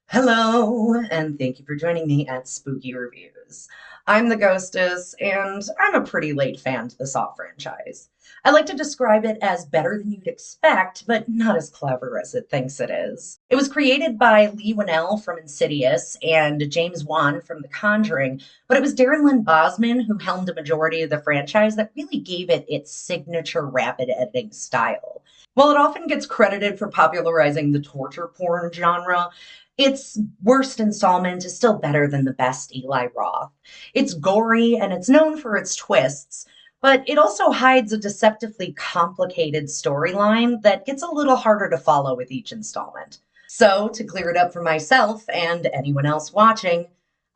Hello, and thank you for joining me at Spooky Reviews. I'm the Ghostess, and I'm a pretty late fan to the Saw franchise. I like to describe it as better than you'd expect, but not as clever as it thinks it is. It was created by Lee Winnell from Insidious and James Wan from The Conjuring, but it was Darren Lynn Bosman who helmed a majority of the franchise that really gave it its signature rapid editing style. While it often gets credited for popularizing the torture porn genre, its worst installment is still better than the best Eli Roth. It's gory and it's known for its twists, but it also hides a deceptively complicated storyline that gets a little harder to follow with each installment. So, to clear it up for myself and anyone else watching,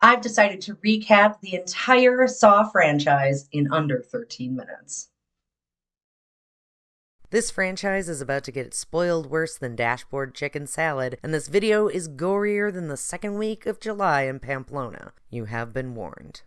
I've decided to recap the entire Saw franchise in under 13 minutes. This franchise is about to get spoiled worse than dashboard chicken salad, and this video is gorier than the second week of July in Pamplona. You have been warned.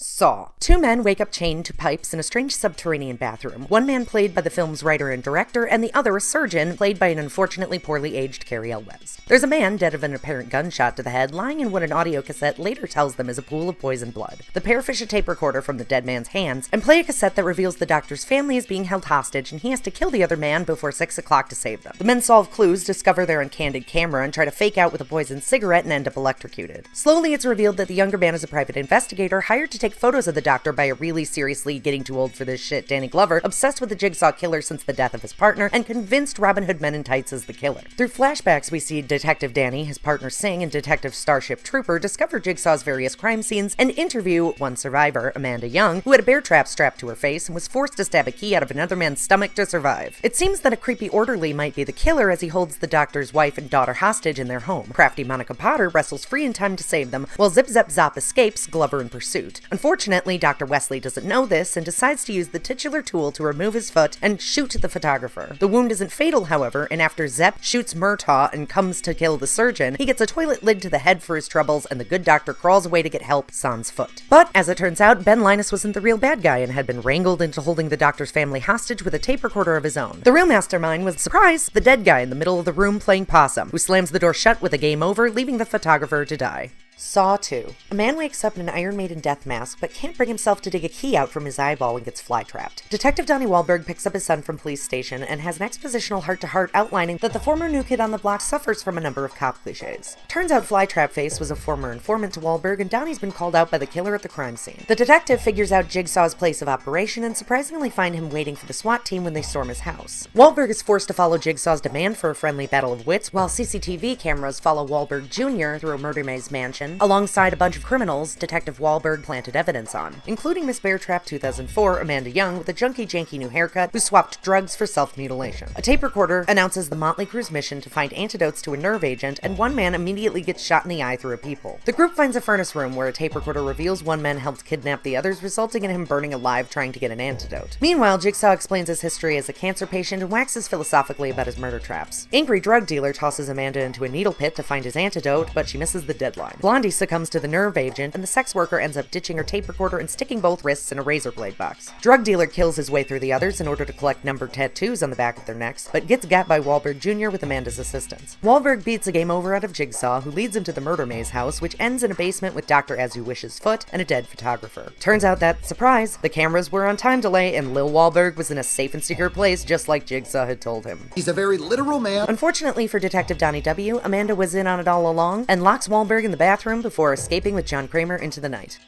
Saw. Two men wake up chained to pipes in a strange subterranean bathroom. One man played by the film's writer and director, and the other a surgeon played by an unfortunately poorly aged Cary Elwes. There's a man dead of an apparent gunshot to the head, lying in what an audio cassette later tells them is a pool of poisoned blood. The pair fish a tape recorder from the dead man's hands and play a cassette that reveals the doctor's family is being held hostage and he has to kill the other man before 6 o'clock to save them. The men solve clues, discover their uncandid camera, and try to fake out with a poisoned cigarette and end up electrocuted. Slowly, it's revealed that the younger man is a private investigator hired to take photos of the doctor by a really seriously getting too old for this shit Danny Glover, obsessed with the Jigsaw killer since the death of his partner, and convinced Robin Hood Men in Tights is the killer. Through flashbacks, we see Detective Danny, his partner Singh, and Detective Starship Trooper discover Jigsaw's various crime scenes and interview one survivor, Amanda Young, who had a bear trap strapped to her face and was forced to stab a key out of another man's stomach to survive. It seems that a creepy orderly might be the killer as he holds the doctor's wife and daughter hostage in their home. Crafty Monica Potter wrestles free in time to save them, while Zip Zap Zop escapes, Glover in pursuit. Unfortunately, Dr. Wesley doesn't know this and decides to use the titular tool to remove his foot and shoot the photographer. The wound isn't fatal, however, and after Zep shoots Murtaugh and comes to kill the surgeon, he gets a toilet lid to the head for his troubles, and the good doctor crawls away to get help, sans foot. But, as it turns out, Ben Linus wasn't the real bad guy and had been wrangled into holding the doctor's family hostage with a tape recorder of his own. The real mastermind was, surprise, the dead guy in the middle of the room playing possum, who slams the door shut with a game over, leaving the photographer to die. Saw 2. A man wakes up in an Iron Maiden death mask, but can't bring himself to dig a key out from his eyeball and gets fly-trapped. Detective Donnie Wahlberg picks up his son from police station and has an expositional heart-to-heart outlining that the former new kid on the block suffers from a number of cop cliches. Turns out Flytrap Face was a former informant to Wahlberg, and Donnie's been called out by the killer at the crime scene. The detective figures out Jigsaw's place of operation and surprisingly find him waiting for the SWAT team when they storm his house. Wahlberg is forced to follow Jigsaw's demand for a friendly battle of wits, while CCTV cameras follow Wahlberg Jr. through a murder maze mansion, alongside a bunch of criminals Detective Wahlberg planted evidence on, including Miss Bear Trap 2004 Amanda Young with a junky-janky new haircut who swapped drugs for self-mutilation. A tape recorder announces the Motley Crue's mission to find antidotes to a nerve agent, and one man immediately gets shot in the eye through a peephole. The group finds a furnace room where a tape recorder reveals one man helped kidnap the others, resulting in him burning alive trying to get an antidote. Meanwhile, Jigsaw explains his history as a cancer patient and waxes philosophically about his murder traps. Angry drug dealer tosses Amanda into a needle pit to find his antidote, but she misses the deadline. Blondie succumbs to the nerve agent, and the sex worker ends up ditching her tape recorder and sticking both wrists in a razor blade box. Drug dealer kills his way through the others in order to collect numbered tattoos on the back of their necks, but gets got by Wahlberg Jr. with Amanda's assistance. Wahlberg beats a game over out of Jigsaw, who leads him to the murder maze house, which ends in a basement with Dr. As You Wish's foot and a dead photographer. Turns out that, surprise, the cameras were on time delay and Lil Wahlberg was in a safe and secure place just like Jigsaw had told him. He's a very literal man. Unfortunately for Detective Donnie W., Amanda was in on it all along and locks Wahlberg in the bathroom before escaping with John Kramer into the night.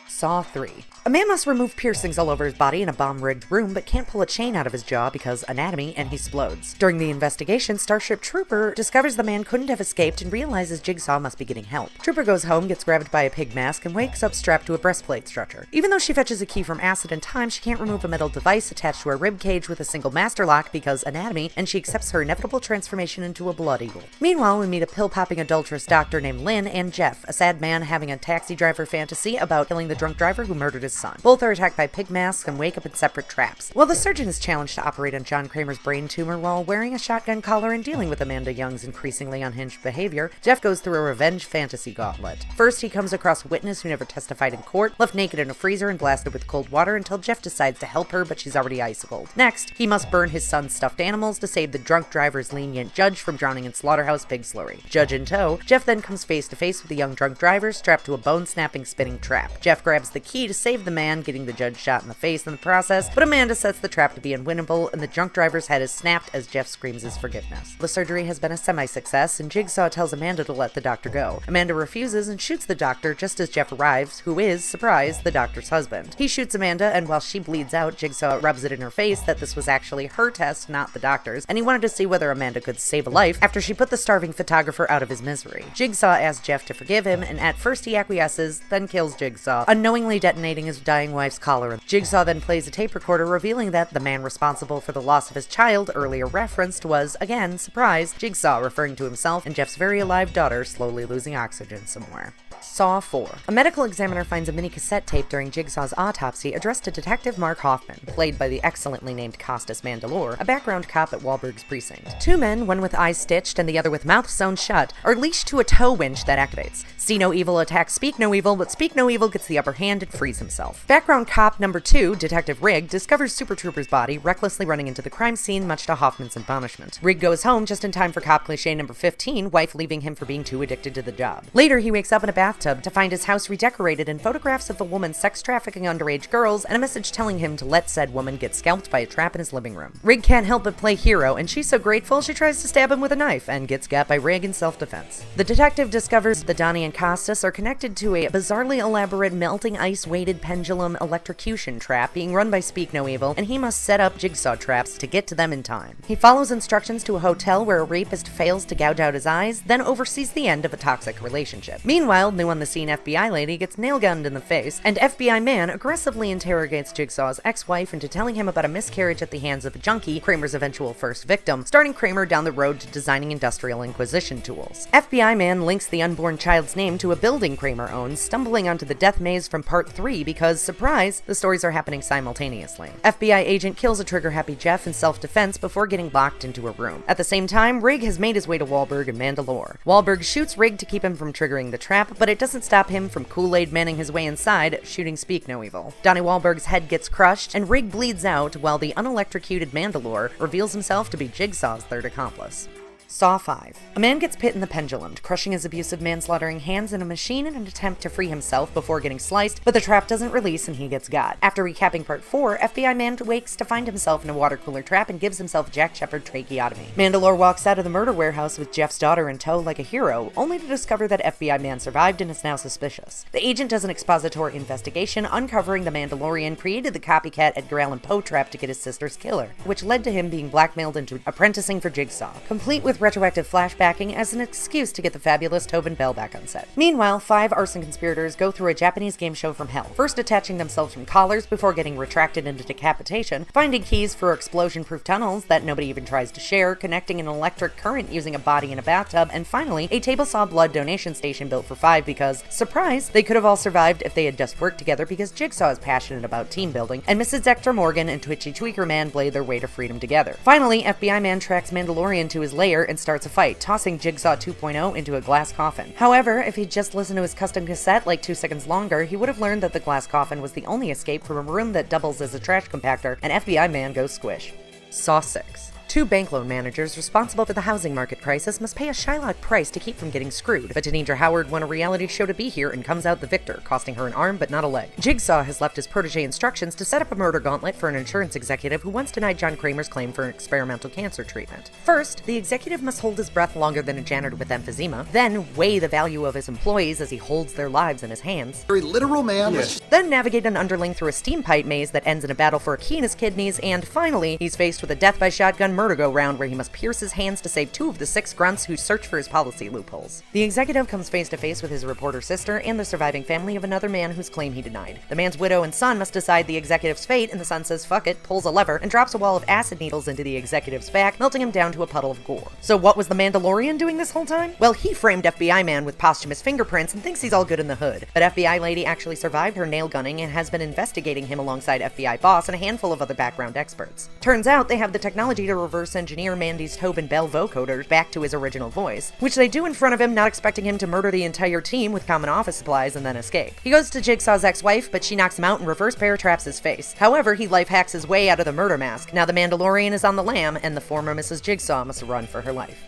Saw 3. A man must remove piercings all over his body in a bomb-rigged room, but can't pull a chain out of his jaw because anatomy, and he explodes. During the investigation, Starship Trooper discovers the man couldn't have escaped and realizes Jigsaw must be getting help. Trooper goes home, gets grabbed by a pig mask, and wakes up strapped to a breastplate stretcher. Even though she fetches a key from acid in time, she can't remove a metal device attached to her rib cage with a single master lock because anatomy, and she accepts her inevitable transformation into a blood eagle. Meanwhile, we meet a pill-popping adulterous doctor named Lynn and Jeff, a sad man having a taxi driver fantasy about killing the drunk driver who murdered his son. Both are attacked by pig masks and wake up in separate traps. While the surgeon is challenged to operate on John Kramer's brain tumor while wearing a shotgun collar and dealing with Amanda Young's increasingly unhinged behavior, Jeff goes through a revenge fantasy gauntlet. First, he comes across a witness who never testified in court, left naked in a freezer and blasted with cold water until Jeff decides to help her, but she's already icicled. Next, he must burn his son's stuffed animals to save the drunk driver's lenient judge from drowning in slaughterhouse pig slurry. Judge in tow, Jeff then comes face to face with the young drunk driver strapped to a bone-snapping spinning trap. Jeff grabs the key to save the man, getting the judge shot in the face in the process, but Amanda sets the trap to be unwinnable, and the drunk driver's head is snapped as Jeff screams his forgiveness. The surgery has been a semi-success, and Jigsaw tells Amanda to let the doctor go. Amanda refuses and shoots the doctor just as Jeff arrives, who is, surprise, the doctor's husband. He shoots Amanda, and while she bleeds out, Jigsaw rubs it in her face that this was actually her test, not the doctor's, and he wanted to see whether Amanda could save a life after she put the starving photographer out of his misery. Jigsaw asks Jeff to forgive him, and at first he acquiesces, then kills Jigsaw, unknowingly detonating his dying wife's collar. Jigsaw then plays a tape recorder revealing that the man responsible for the loss of his child, earlier referenced, was, again, surprise, Jigsaw, referring to himself and Jeff's very alive daughter slowly losing oxygen somewhere. Saw 4. A medical examiner finds a mini cassette tape during Jigsaw's autopsy addressed to Detective Mark Hoffman, played by the excellently named Costas Mandylor, a background cop at Wahlberg's precinct. Two men, one with eyes stitched and the other with mouths sewn shut, are leashed to a tow winch that activates. See No Evil attacks Speak No Evil, but Speak No Evil gets the upper hand and frees himself. Background cop number 2, Detective Rigg, discovers Super Trooper's body, recklessly running into the crime scene, much to Hoffman's astonishment. Rigg goes home just in time for cop cliché number 15, wife leaving him for being too addicted to the job. Later, he wakes up in a bathtub to find his house redecorated and photographs of the woman sex trafficking underage girls and a message telling him to let said woman get scalped by a trap in his living room. Rigg can't help but play hero, and she's so grateful she tries to stab him with a knife and gets got by Rigg in self-defense. The detective discovers that Donnie and Costas are connected to a bizarrely elaborate melting ice-weighted pendulum electrocution trap being run by Speak No Evil, and he must set up Jigsaw traps to get to them in time. He follows instructions to a hotel where a rapist fails to gouge out his eyes, then oversees the end of a toxic relationship. Meanwhile, new on the scene FBI lady gets nail-gunned in the face, and FBI man aggressively interrogates Jigsaw's ex-wife into telling him about a miscarriage at the hands of a junkie, Kramer's eventual first victim, starting Kramer down the road to designing industrial inquisition tools. FBI man links the unborn child's name to a building Kramer owns, stumbling onto the death maze from part 3 because, surprise, the stories are happening simultaneously. FBI agent kills a trigger-happy Jeff in self-defense before getting locked into a room. At the same time, Rigg has made his way to Wahlberg and Mandylor. Wahlberg shoots Rigg to keep him from triggering the trap, but it doesn't stop him from Kool-Aid manning his way inside, shooting Speak No Evil. Donnie Wahlberg's head gets crushed, and Rigg bleeds out while the unelectrocuted Mandylor reveals himself to be Jigsaw's third accomplice. Saw 5. A man gets pit in the pendulum, crushing his abusive manslaughtering hands in a machine in an attempt to free himself before getting sliced, but the trap doesn't release and he gets got. After recapping part 4, FBI man wakes to find himself in a water cooler trap and gives himself Jack Shepherd tracheotomy. Mandylor walks out of the murder warehouse with Jeff's daughter in tow like a hero, only to discover that FBI man survived and is now suspicious. The agent does an expository investigation, uncovering the Mandalorian created the copycat Edgar Allan Poe trap to get his sister's killer, which led to him being blackmailed into apprenticing for Jigsaw, complete with retroactive flashbacking as an excuse to get the fabulous Tobin Bell back on set. Meanwhile, 5 arson conspirators go through a Japanese game show from hell, first attaching themselves from collars before getting retracted into decapitation, finding keys for explosion-proof tunnels that nobody even tries to share, connecting an electric current using a body in a bathtub, and finally, a table saw blood donation station built for 5 because, surprise, they could have all survived if they had just worked together because Jigsaw is passionate about team building, and Mrs. Dexter Morgan and Twitchy Tweaker Man blade their way to freedom together. Finally, FBI man tracks Mandalorian to his lair and starts a fight, tossing Jigsaw 2.0 into a glass coffin. However, if he'd just listened to his custom cassette like 2 seconds longer, he would have learned that the glass coffin was the only escape from a room that doubles as a trash compactor, and FBI man goes squish. Saw 6. 2 bank loan managers responsible for the housing market crisis must pay a Shylock price to keep from getting screwed, but Denidra Howard won a reality show to be here and comes out the victor, costing her an arm but not a leg. Jigsaw has left his protege instructions to set up a murder gauntlet for an insurance executive who once denied John Kramer's claim for experimental cancer treatment. First, the executive must hold his breath longer than a janitor with emphysema, then weigh the value of his employees as he holds their lives in his hands. Very literal, man. Yes. Then navigate an underling through a steam pipe maze that ends in a battle for a key in his kidneys, and finally, he's faced with a death by shotgun murder murder-go-round where he must pierce his hands to save 2 of the 6 grunts who search for his policy loopholes. The executive comes face to face with his reporter sister and the surviving family of another man whose claim he denied. The man's widow and son must decide the executive's fate, and the son says fuck it, pulls a lever, and drops a wall of acid needles into the executive's back, melting him down to a puddle of gore. So what was the Mandalorian doing this whole time? Well, he framed FBI man with posthumous fingerprints and thinks he's all good in the hood. But FBI lady actually survived her nail gunning and has been investigating him alongside FBI boss and a handful of other background experts. Turns out they have the technology to reverse engineer Mandy's Tobin Bell vocoders back to his original voice, which they do in front of him, not expecting him to murder the entire team with common office supplies and then escape. He goes to Jigsaw's ex-wife, but she knocks him out and reverse paratraps his face. However, he life hacks his way out of the murder mask. Now the Mandalorian is on the lam, and the former Mrs. Jigsaw must run for her life.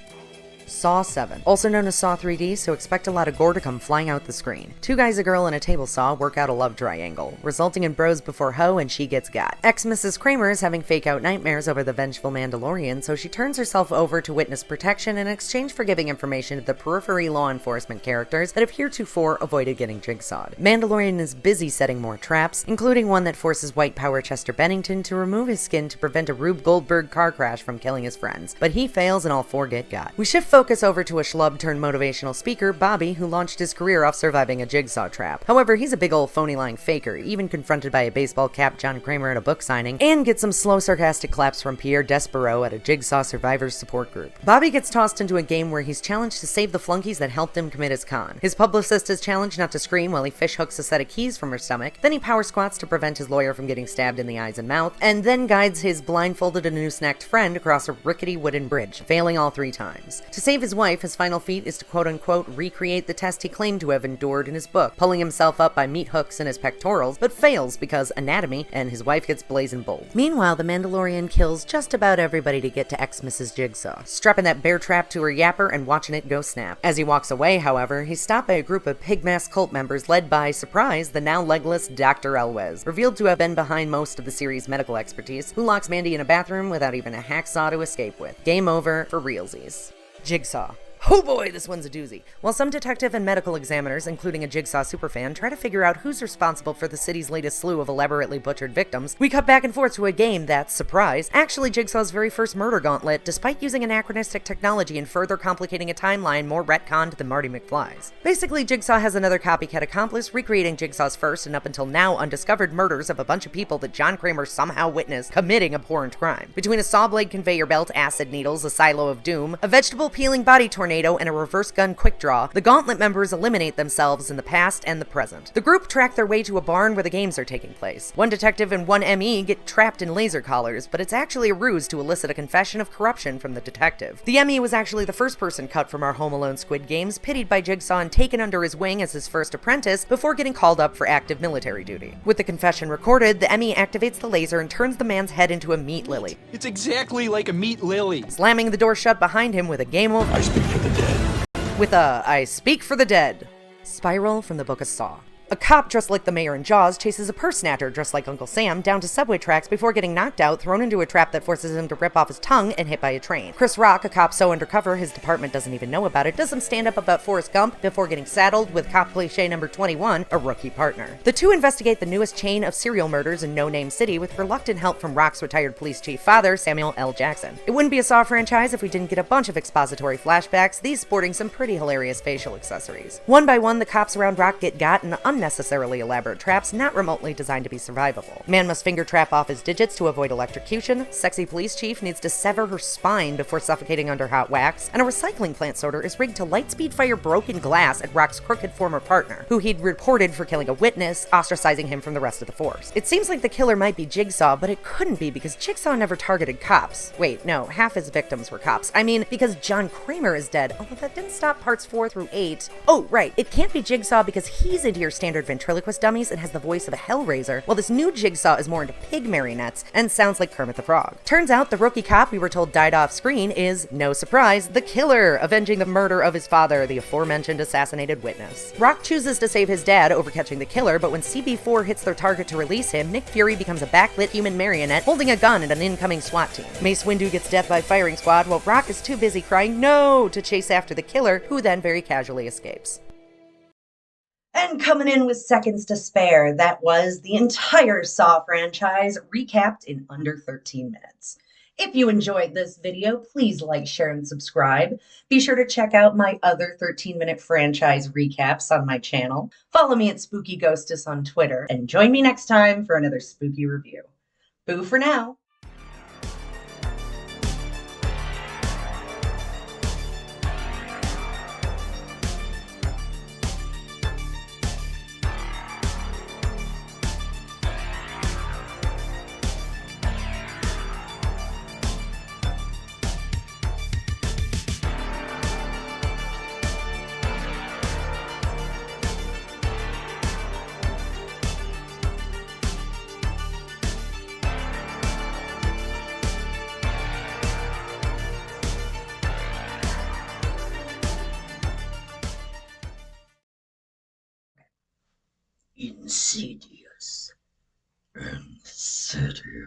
Saw 7, also known as Saw 3D, so expect a lot of gore to come flying out the screen. 2 guys, a girl, and a table saw work out a love triangle, resulting in bros before hoe and she gets got. Ex-Mrs. Kramer is having fake-out nightmares over the vengeful Mandalorian, so she turns herself over to witness protection in exchange for giving information to the periphery law enforcement characters that have heretofore avoided getting jigsawed. Mandalorian is busy setting more traps, including one that forces White Power Chester Bennington to remove his skin to prevent a Rube Goldberg car crash from killing his friends, but he fails and all 4 get got. We shift focus over to a schlub-turned-motivational speaker, Bobby, who launched his career off surviving a jigsaw trap. However, he's a big old phony-lying faker, even confronted by a baseball-capped John Kramer at a book signing, and gets some slow, sarcastic claps from Pierre Despereaux at a jigsaw survivors support group. Bobby gets tossed into a game where he's challenged to save the flunkies that helped him commit his con. His publicist is challenged not to scream while he fishhooks a set of keys from her stomach, then he power squats to prevent his lawyer from getting stabbed in the eyes and mouth, and then guides his blindfolded and noose-necked friend across a rickety wooden bridge, failing all 3 times. To save his wife, his final feat is to quote-unquote recreate the test he claimed to have endured in his book, pulling himself up by meat hooks in his pectorals, but fails because anatomy, and his wife gets blazing bold. Meanwhile, the Mandalorian kills just about everybody to get to ex-Mrs. Jigsaw, strapping that bear trap to her yapper and watching it go snap. As he walks away, however, he's stopped by a group of pig-mask cult members led by, surprise, the now legless Dr. Elwes, revealed to have been behind most of the series' medical expertise, who locks Mandy in a bathroom without even a hacksaw to escape with. Game over for realsies. Jigsaw. Oh boy, this one's a doozy. While some detective and medical examiners, including a Jigsaw superfan, try to figure out who's responsible for the city's latest slew of elaborately butchered victims, we cut back and forth to a game that's, surprise, actually Jigsaw's very first murder gauntlet, despite using anachronistic technology and further complicating a timeline more retconned than Marty McFly's. Basically, Jigsaw has another copycat accomplice recreating Jigsaw's first and up until now undiscovered murders of a bunch of people that John Kramer somehow witnessed committing abhorrent crime. Between a saw blade conveyor belt, acid needles, a silo of doom, a vegetable peeling body tornado, and a reverse gun quick draw, the Gauntlet members eliminate themselves in the past and the present. The group track their way to a barn where the games are taking place. One detective and one ME get trapped in laser collars, but it's actually a ruse to elicit a confession of corruption from the detective. The ME was actually the first person cut from our Home Alone Squid Games, pitied by Jigsaw and taken under his wing as his first apprentice before getting called up for active military duty. With the confession recorded, the ME activates the laser and turns the man's head into a meat lily. It's exactly like a meat lily. Slamming the door shut behind him with a game over. I speak for the dead. With a I speak for the dead. Spiral from the Book of Saw. A cop dressed like the mayor in Jaws chases a purse snatcher dressed like Uncle Sam down to subway tracks before getting knocked out, thrown into a trap that forces him to rip off his tongue, and hit by a train. Chris Rock, a cop so undercover his department doesn't even know about it, does some stand-up about Forrest Gump before getting saddled with cop cliché number 21, a rookie partner. The two investigate the newest chain of serial murders in No Name City with reluctant help from Rock's retired police chief father, Samuel L. Jackson. It wouldn't be a Saw franchise if we didn't get a bunch of expository flashbacks, these sporting some pretty hilarious facial accessories. One by one, the cops around Rock get got in unnecessarily elaborate traps not remotely designed to be survivable. Man must finger trap off his digits to avoid electrocution, sexy police chief needs to sever her spine before suffocating under hot wax, and a recycling plant sorter is rigged to lightspeed fire broken glass at Rock's crooked former partner, who he'd reported for killing a witness, ostracizing him from the rest of the force. It seems like the killer might be Jigsaw, but it couldn't be because Jigsaw never targeted cops. Wait, no, half his victims were cops. I mean, because John Kramer is dead, although that didn't stop parts 4 through 8. Oh, right, it can't be Jigsaw because he's into your standard ventriloquist dummies and has the voice of a Hellraiser, while this new Jigsaw is more into pig marionettes and sounds like Kermit the Frog. Turns out the rookie cop we were told died off screen is, no surprise, the killer, avenging the murder of his father, the aforementioned assassinated witness. Rock chooses to save his dad over catching the killer, but when CB4 hits their target to release him, Nick Fury becomes a backlit human marionette holding a gun at an incoming SWAT team. Mace Windu gets death by firing squad, while Rock is too busy crying no to chase after the killer, who then very casually escapes. And coming in with seconds to spare, that was the entire Saw franchise recapped in under 13 minutes. If you enjoyed this video, please like, share, and subscribe. Be sure to check out my other 13-minute franchise recaps on my channel. Follow me at Spooky Ghostess on Twitter, and join me next time for another spooky review. Boo for now. Insidious. Insidious.